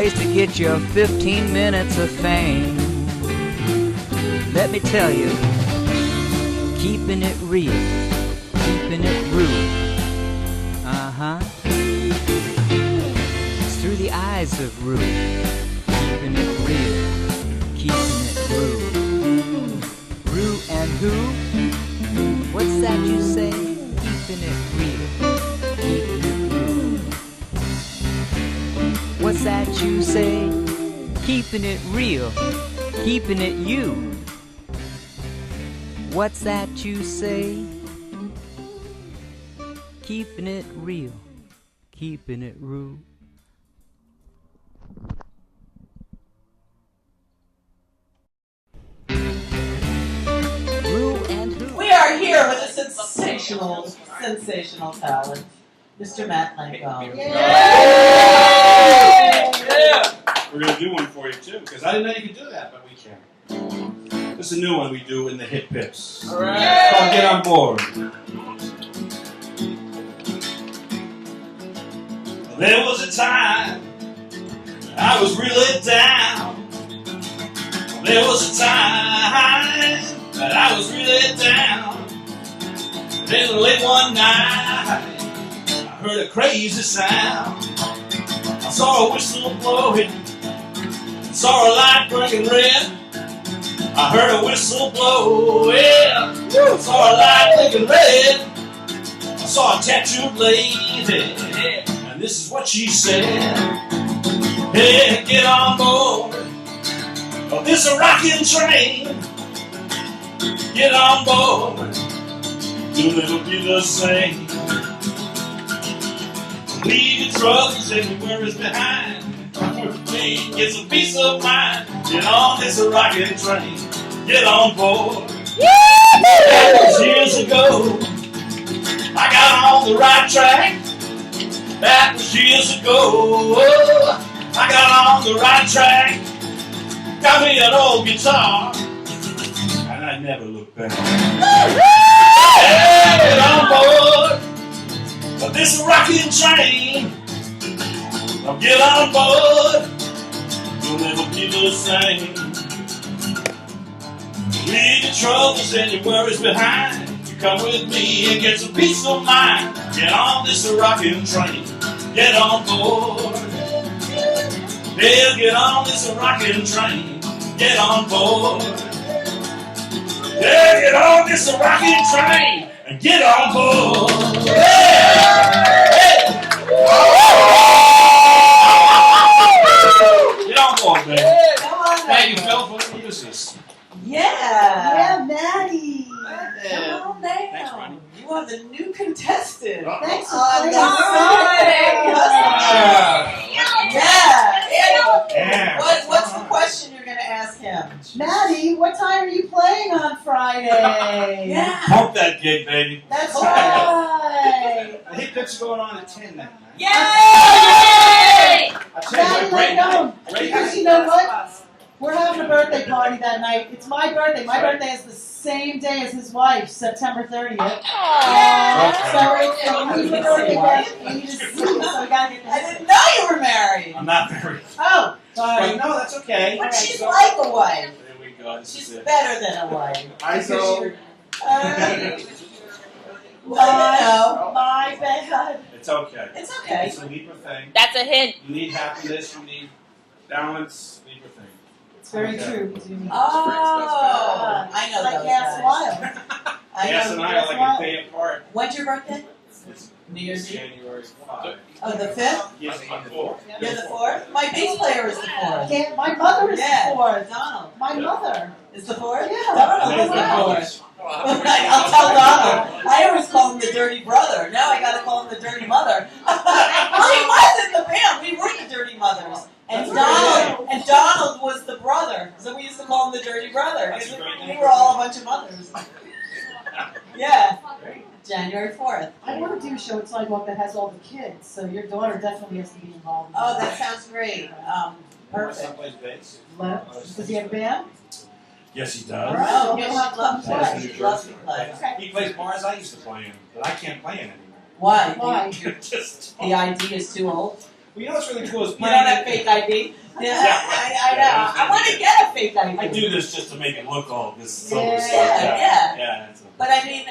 place to get your 15 minutes of fame. Let me tell you, keeping it real, keeping it rude. It's through the eyes of Rue, keeping it real, keeping it rude. Rue and who? What's that you say? Keeping it real, keeping it rude. What's that you say? Keeping it real, keeping it you. What's that you say? Keeping it real, keeping it rude. We are here with a sensational talent, Mr. Matt LaNGoNe. Yeah. We're going to do one for you, too, because I didn't know you could do that, but we can. This is a new one we do in the hit pips. All right. It's called Get On Board. There was a time I was really down. There was a time that I was really down. Then late one night, I heard a crazy sound. I saw a whistle blowing, saw a light burning red. I heard a whistle blow, yeah. Saw a light blinking red. I saw a tattooed lady, and this is what she said. Hey, get on board of this rocking train. Get on board, you'll never be the same. Leave your troubles and your worries behind. Get some peace of mind. Get on this rocking train. Get on board. That was years ago. I got on the right track. That was years ago. I got on the right track. Got me an old guitar, and I never look back. Yeah, get on board of this rocking train. Now get on board, you'll never be the same. Leave your troubles and your worries behind. You come with me and get some peace of mind. Get on this rocking train. Get on board. Yeah, get on this rocking train. Get on board. Yeah, get on this rocking train and get on board. Yeah. Hey. Get on board, baby. Thank you, Phil, for the music. Yeah, Maddie. Come on down. Thanks, Ronnie. You are the new contestant. Thanks for On playing. the Yeah. What's the question you're going to ask him? Maddie, what time are you playing on Friday? Yeah. Pump that gig, baby. That's right. The hit pips are going on at 10 that night. Yay! I tell you what, great night. Great Because night. you know what? We're having a birthday party that night. It's my birthday. My birthday is the same day as his wife's, September 30th. So it's a birthday party. We need to see, so we gotta get I this. didn't know you were married. I'm not married. Oh, But sorry. no, that's okay. But she's like a wife. There we go. This She's is it. better than a wife. I know. My bad. It's okay. It's okay. It's a Libra thing. That's a hint. You need happiness. You need balance. Libra thing. It's very true. Oh, I know Like those Gas guys. Wild. Yes, and I are like a day apart. When's your birthday? It's New Year's Eve. January 5. Oh, the 5th? Yes, I'm 4. You're the 4th? My bass player is the 4th. My mother is Yeah, the fourth. Donald. My mother. Is the 4th? Yeah. Donald is the 4th. I'll tell Donald. I always call him the dirty brother. Now I gotta call him the dirty mother. Well, he was in the band. We were the dirty mothers. And Donald was the brother. So we used to call him the dirty brother. That's a great We name. were all a bunch of mothers. Yeah. January 4th. I want to do a show at Sidewalk that has all the kids, so your daughter definitely has to be involved. Oh, that sounds great. My Perfect. son plays bass. Does he have a band? Yes, he All does. right. Oh, he'll have to That's play. New He loves to Jersey. play. Okay. He plays bars I used to play in, but I can't play in anymore. Why? Why? Just The ID is too old? Well, you know what's really cool is You don't have fake ID? Yeah, I know. I want to get a fake ID. I do this just to make it look all this. Yeah. Yeah. But I mean,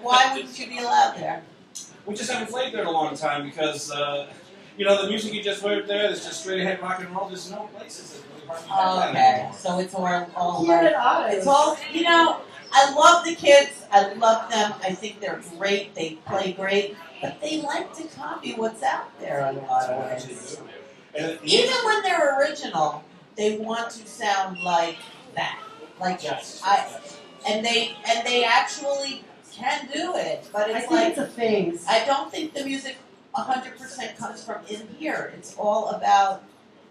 why wouldn't you be allowed there? We just haven't played there in a long time because, you know, the music you just heard there is just straight ahead rock and roll. There's no places that really hardly have that Okay, anymore. so it's all Here like, at Otto's. it's all, you know, I love the kids. I love them. I think they're great. They play great. But they like to copy what's out there in a lot of ways. And Even when they're original, they want to sound like that. Like yes. and they actually can do it. But I it's think like it's a phase. I don't think the music 100% comes from in here. It's all about.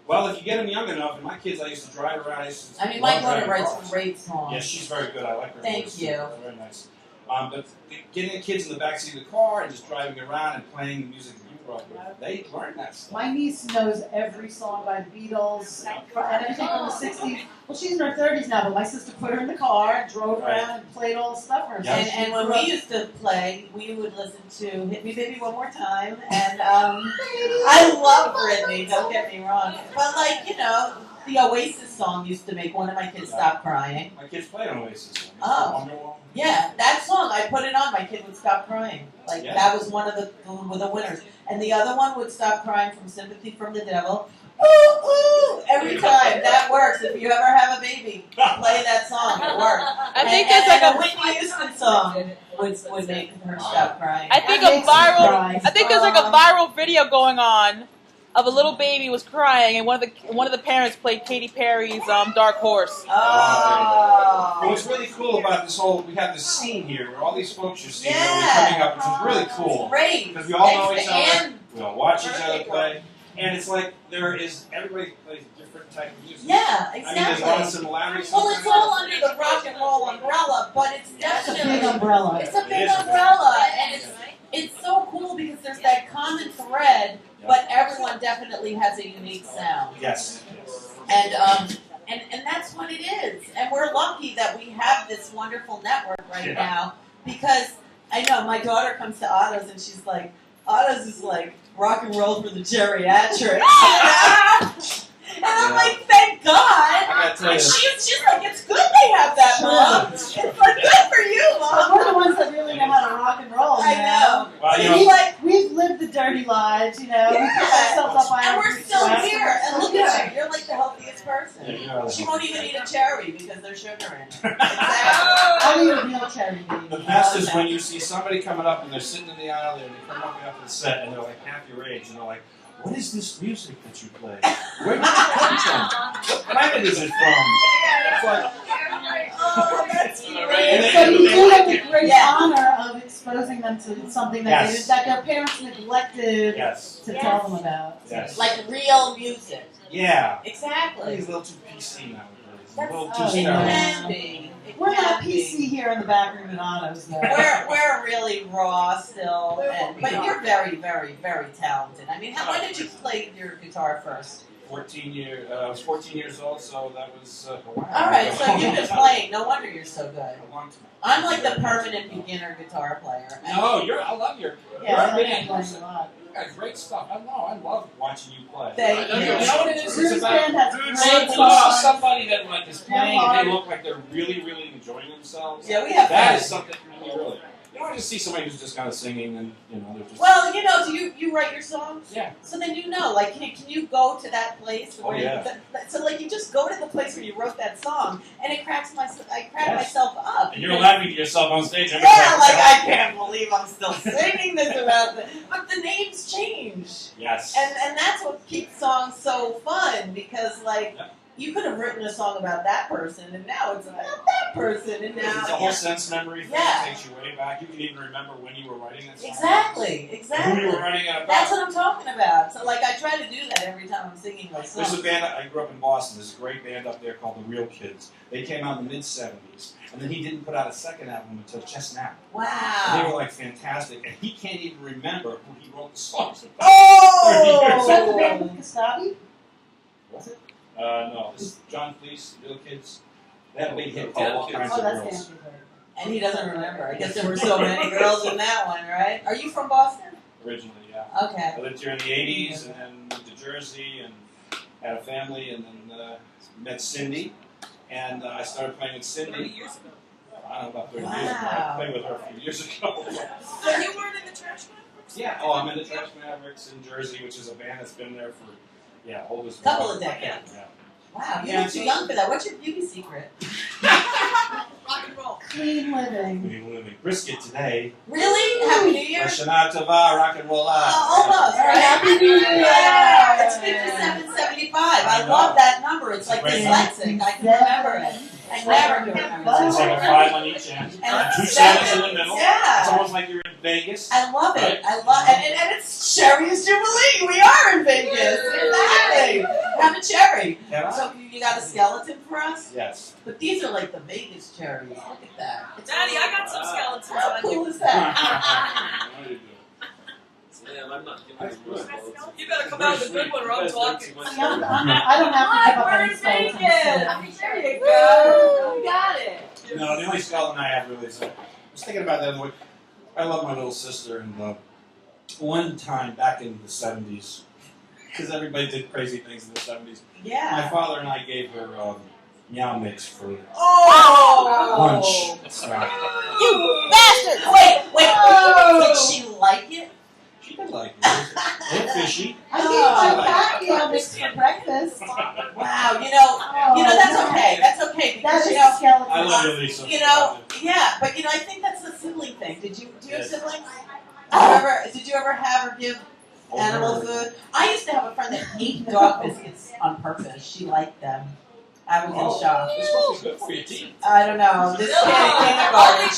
Well, if you get them young enough, and my kids, I used to drive around. I mean, my love daughter driving writes cars. great songs. Yeah, she's very good. I like her. Thank voice. you. It's very nice. But getting the kids in the backseat of the car and just driving around and playing the music that you grew up with, they learn that stuff. My niece knows every song by the Beatles and everything from the 60s. Well, she's in her 30s now, but my sister put her in the car and drove around and played all the stuff for her. Yeah. And when we used to play, we would listen to Hit Me Baby One More Time. And I love Britney, don't get me wrong. But, like, you know, the Oasis song used to make one of my kids stop crying. My kids play on Oasis. Oh. Wonderwall. Yeah, that song, I put it on, my kid would stop crying. Like, Yeah. that was one of the winners. And the other one would stop crying from Sympathy from the Devil. Ooh, ooh, every time. That works. If you ever have a baby, play that song. It works. I think and, there's like a a Whitney Houston song would make her stop crying. I think That a makes me viral cry. I think there's like a viral video going on of a little baby was crying and one of the parents played Katy Perry's Dark Horse. Oh. What's really cool about this whole, we have this scene here where all these folks you're seeing Yeah. coming up, which is really cool. Great. Because we all know Thanks each to other, Ann. we all watch each other Birthday play, and it's like everybody plays a different type of music. Yeah, I mean, there's a lot of exactly. similarities. Well, it's all under the rock and roll umbrella, but it's It's a big definitely umbrella. it's a It big is a big umbrella, and it's so cool because there's that common thread, but everyone definitely has a unique sound, Yes. and that's what it is. And we're lucky that we have this wonderful network right now because I know my daughter comes to Otto's and she's like, Otto's is like rock and roll for the geriatrics. And I'm like, thank God. I gotta tell And you. she's like, it's good they have that, Mom. It's like, good for you, Mom. We're the ones that really know how to rock and roll. I you know. Well, you And know, like, We've lived the dirty lives, you know. We put ourselves up by and our we're still bootstraps. here. And look at you. You're like the healthiest yeah, person. you know, She won't even eat a cherry because there's sugar in it. Exactly. I'll eat a real cherry baby. the best is when you see somebody coming up and they're sitting in the aisle there and they come up after the set and they're like half your age and they're like, what is this music that you play? Where did it come from? What planet is it from? It's like, Oh, that's cute. And So they- you do have the Yeah. great honor of exposing them to something that Yes. that their parents neglected yes, to tell them about. yes. Like real music. Yeah. Exactly. He's a little too PC nowadays. A That's, little oh, too it sterile. can be. It We're not can be. PC here in the back room at Otto's, though. We're really raw still, but you're very, very, very talented. I mean, when did you play your guitar first? 14 years. I was 14 years old, so that was a while. All right, so you've been time. playing. No wonder you're so good. A long time. I'm like the permanent beginner guitar player. No, I love your. Yeah, you're I a like band. playing a lot. You got great stuff. I love watching you play. Thank You you. know what it is? Drew's It's about band has when great you songs. see somebody that like is playing hard. and they look like they're really, really enjoying themselves. Yeah, we have That fun. is something. I mean, really. You don't just see somebody who's just kind of singing and they're just. Well, do you write your songs? Yeah. So then like, can you go to that place? Oh, Where yeah. So like, you just go to the place where you wrote that song, and I crack Yes. myself up. And you're laughing to yourself on stage. Yeah, like I can't believe I'm still singing this about this. But the names change. Yes. And that's what keeps songs so fun because like Yep. you could have written a song about that person and now it's about that person and now It's a whole sense memory thing. Yeah. It takes you way back. You can even remember when you were writing that song. Exactly. Who you were writing it about. That's what I'm talking about. So like I try to do that every time I'm singing my song. There's a band, I grew up in Boston, there's a great band up there called the Real Kids. They came out in the mid-70s, and then he didn't put out a second album until just now. And they were Wow. like fantastic, and he can't even remember who he wrote the songs about. Is that the band Oh! with Kasabi? Was it? No, this is John Cleese, Real Kids. They had a big hit called All Kinds Oh, of that's Girls. Stanley. And he doesn't remember. I guess there were so many girls in that one, right? Are you from Boston? Originally, yeah. Okay. I lived here in the 80s, and then moved to Jersey and had a family, and then met Cindy, and I started playing with Cindy. 30 years ago. I don't know, about 30 years ago. I played with her a few years ago. So you weren't in the Trash Mavericks? Yeah. Oh, I'm in the Trash Mavericks in Jersey, which is a band that's been there for oldest. Couple of decades. Yeah. Wow, you're too young for that. What's your beauty secret? Rock and roll. Clean living. We live in brisket today. Really? Happy New Year? Shana Tova, rock and roll out. Almost, right? Happy New Year. Yeah, it's 5775. I love that number. It's like Great dyslexic. I can remember it. I never can remember It's like a it. 5 on each end, And 2 sevens in the middle. Yeah. It's almost like you're in Vegas. I love it. Right? I love and it's Cherry's Jubilee. We are in Vegas. Exactly. Have a cherry. Can I? So you got a skeleton for us? Yes. But these are like the Vegas cherries. Look at that. It's Daddy, I got some skeletons How on cool you. is that? Man, I'm not giving you those votes. You better come out with a good one or I'm talking. See, I don't have to give up We're any in skeletons. Vegas. There you go. You got it. No, the only skeleton I have really is I was thinking about that. I love my little sister, and one time back in the 70s, because everybody did crazy things in the 70s, my Yeah. father and I gave her meow mix for Oh! lunch. You bastard! Wait. Oh. Did she like it? She did like it. A little fishy. I gave my cat meal mix for breakfast. Wow. You know that's okay. That's okay That because is you a know. skeleton. I love you, Lisa. Yeah, but I think that's a sibling thing. Do you have Yes. siblings? Did you ever have or give animal food? I used to have a friend that ate dog biscuits on purpose. She liked them. I was in shock. It's supposed to be good for your teeth. I don't know. This kid in kindergarten,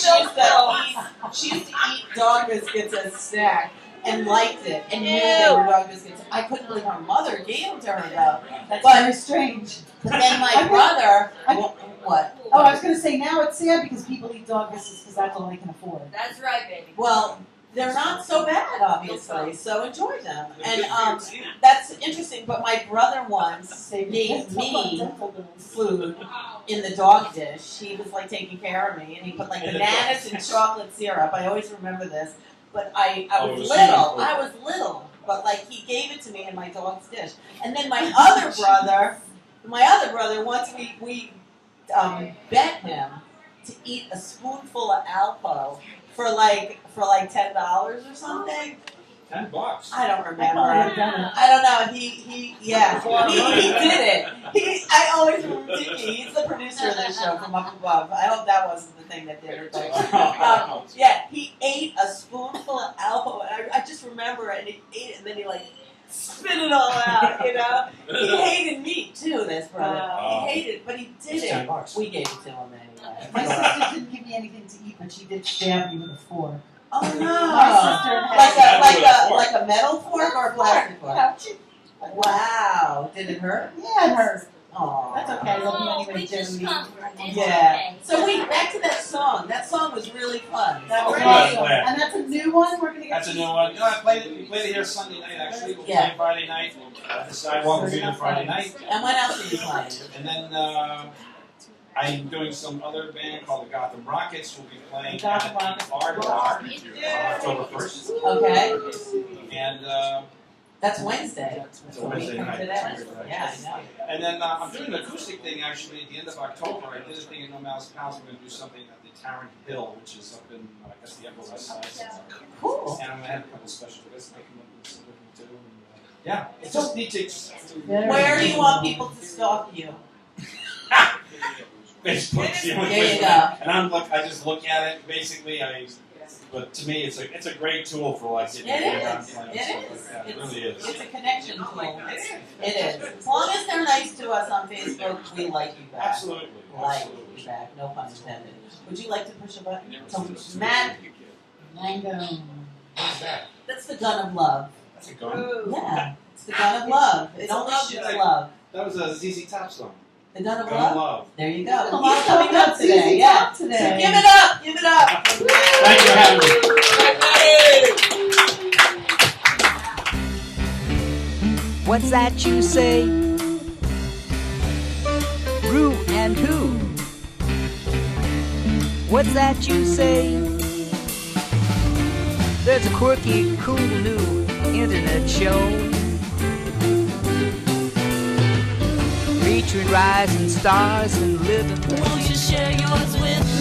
she used to eat dog biscuits as a snack and liked it and knew they were dog biscuits. I couldn't believe her mother gave them to her though. That's But- very strange. But then my brother, what? Oh, I was going to say, now it's sad because people eat dog biscuits because that's all they can afford. That's right, baby. Well, they're not so bad, obviously, so enjoy them. And that's interesting, but my brother once gave me food in the dog dish. He was like taking care of me, and he put like bananas and chocolate syrup. I always remember this. But I Oh, it was was little. food. I was little, but like he gave it to me in my dog's dish. And then my other brother, once we bet him to eat a spoonful of Alpo for like $10 or something. $10. I don't I remember. probably have done it. I don't know. He did it. I always remember Dickie. He's the producer of this show from Up Above. I hope that wasn't the thing that did it. But, yeah, he ate a spoonful of Alpo. And I just remember it. And he ate it, and then he like spit it all out. He hated meat too. This brother. Oh. He hated, but he did It's it. $10. We gave it to him anyway. My sister didn't give me anything to eat, but she did stab me with a fork. Oh no! My sister had Like a metal fork or a plastic fork? Wow! Did it hurt? Yeah, it hurt. Oh, That's okay. I love you anyway, We just Jody. come for this. Yeah. So wait, back to that song. That song was really fun. That Oh, was good. awesome. Glad. And that's a new one. We're gonna get. That's a new one. We played it here Sunday night, actually. We'll Yeah. play Friday night. The sidewalk will be there Friday night. And what else are you playing? And then I'm doing some other band called the Gotham Rockets. We'll be playing The Gotham at Rockets. the Art Bar on October 1st. Okay. And That's Wednesday. it's a Wednesday Come night. to that. Yeah, I know. And then I'm doing an acoustic thing actually at the end of October. I did a thing in No Mouse Pals. We're going to do something at the Tarrant Hill, which is up in, I guess, the Upper West Side. Cool. And I'm going to have a couple special guests making up some too. And, yeah, it's just neat to. Where do you want people to stalk you? Facebook's the only There place. you go. And I just look at it. Basically, but to me, it's a great tool for like getting It around is. playing It stuff is. like that. It really is. It's a connection tool. It is. As long as they're nice to us on Facebook, we like you back. Absolutely. Like Absolutely. you back. No pun intended. Would you like to push a button? So Matt, LaNGoNe. What's that? that's the gun of love. That's a gun. Yeah, it's the gun of love. It It's a only love shoots gun. love. That was a ZZ Top song. The gun of Gun love. Love. There you A go. lot He's coming up today. Yeah. So Today. give it up. Give it up. Thank you for having me. What's that you say? Rew and who? What's that you say? There's a quirky, cool new internet show featuring rising stars and living. Won't you share yours with